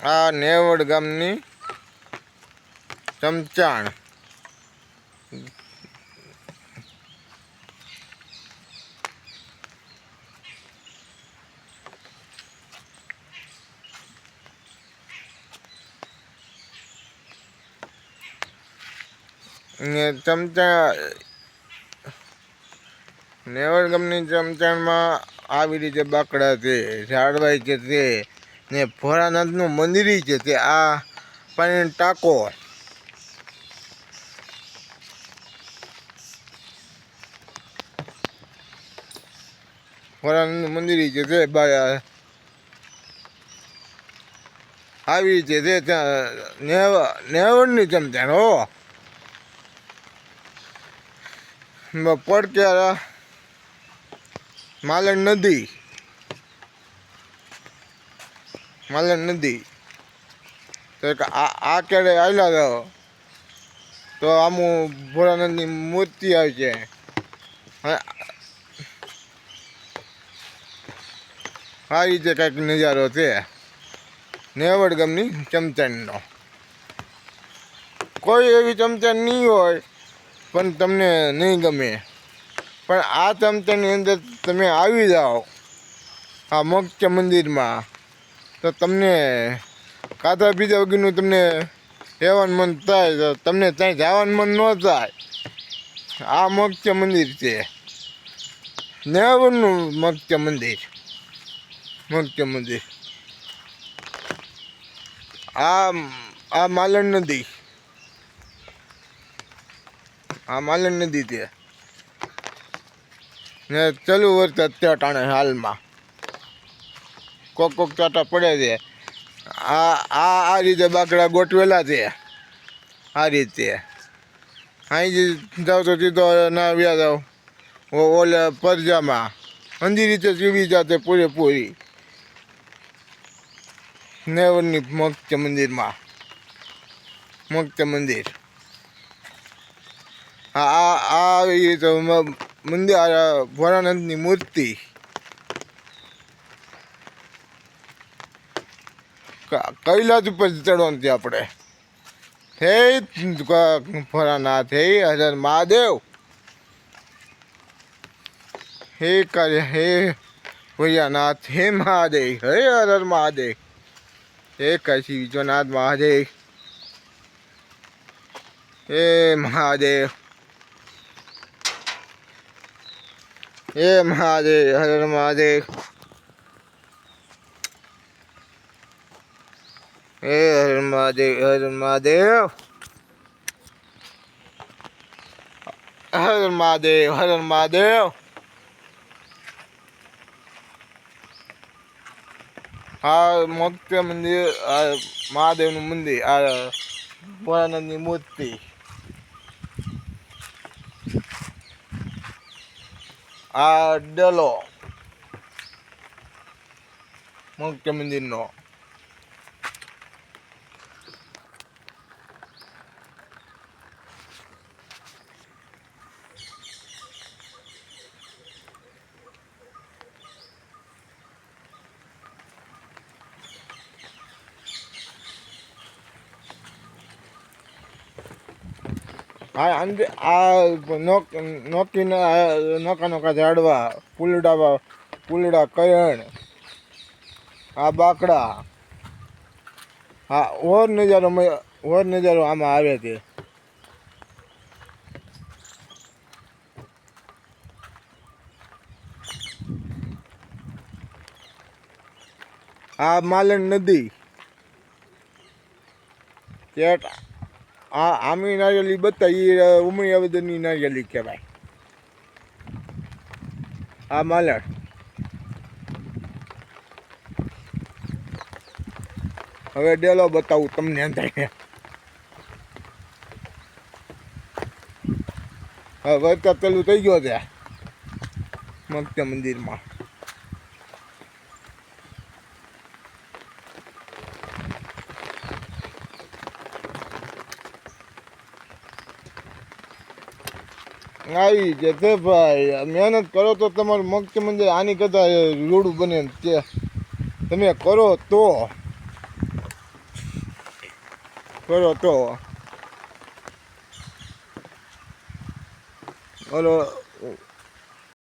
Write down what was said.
આ નેવડ ગામની ચમચાણ ને ચમચા નેવડ ગામની ચમચાણમાં આવી રીતે બાકડા છે, ઝાડવાઈ છે તે ને ભોળાનાથનું મંદિર છે તે આ પાણીનો ટાંકો ભોળાનાથનું મંદિર છે તે આવી છે તે ત્યાં નેવડની ચમચાણ હો પડકે માલણ નદી તો આ ક્યારે આવેલા જાઓ તો આમું ભોળાનાથની મૂર્તિ આવી છે. આ રીતે કંઈક નજારો છે નેવડ ગામની ચમચાણનો. કોઈ એવી ચમચાણ નહીં હોય પણ તમને નહીં ગમે, પણ આ ચમચાણની અંદર તમે આવી જાઓ આ મોક્ષ મંદિરમાં તો તમને ખાધા પીધા વગરનું તમને રહેવાનું મન થાય, તો તમને ત્યાં જવાનું મન ન થાય. આ મોક્ષ મંદિર છે, નેવડનું મોક્ષ મંદિર. આ માલણ નદી, છે ને ચાલુ વર્ષ અત્યારે ટાણે હાલમાં કોક ચાટા પડે છે. આ રીતે બાકડા ગોઠવેલા છે. આ રીતે અહીં જાઓ તો સીધો ના વ્યા જાઓ ઓલે પરજામાં અંધી રીતે જીવી જાતે પૂરેપૂરી નેવડની મોક્ષ મંદિરમાં. આવી તો મંદિર ભોળાનાથની મૂર્તિ કૈલાસ ઉપર ચડવાનું છે આપણે. હે ભોળાનાથ, હે હર મહાદેવ, હે ભોળાનાથ, હે મહાદેવ, હે હર મહાદેવ, હે કાશી વિશ્વનાથ મહાદેવ, હે મહાદેવ, હે મહાદેવ, હર મહાદેવ, હે હર મહાદેવ, હર મહાદેવ, હર મહાદેવ, હર મહાદેવ. આ મોક્ષ મંદિર, આ મહાદેવનું મંદિર, આ ભોળાનાથની મૂર્તિ. આ ડેલો મોક્ષ મંદિરનો. આ નોકા ઝાડવા, પુલડા કયણ, આ બાકડા, હા ઓર નજારો આમાં આવે છે. આ માલણ નદી આમી નારિયેલી બતાવી ઉમરી આવેદનની નારિયેલી કહેવાય. આ માલણ હવે ડેલો બતાવું તમને અંદર. હવે વરસાદ ચાલુ થઈ ગયો છે મોક્ષ મંદિરમાં. આવી જશે ભાઈ, મહેનત કરો તો તમારું મોક્ષ મંદિર આની કરતાં રૂડું બને છે. તમે કરો તો કરો તો ઓલો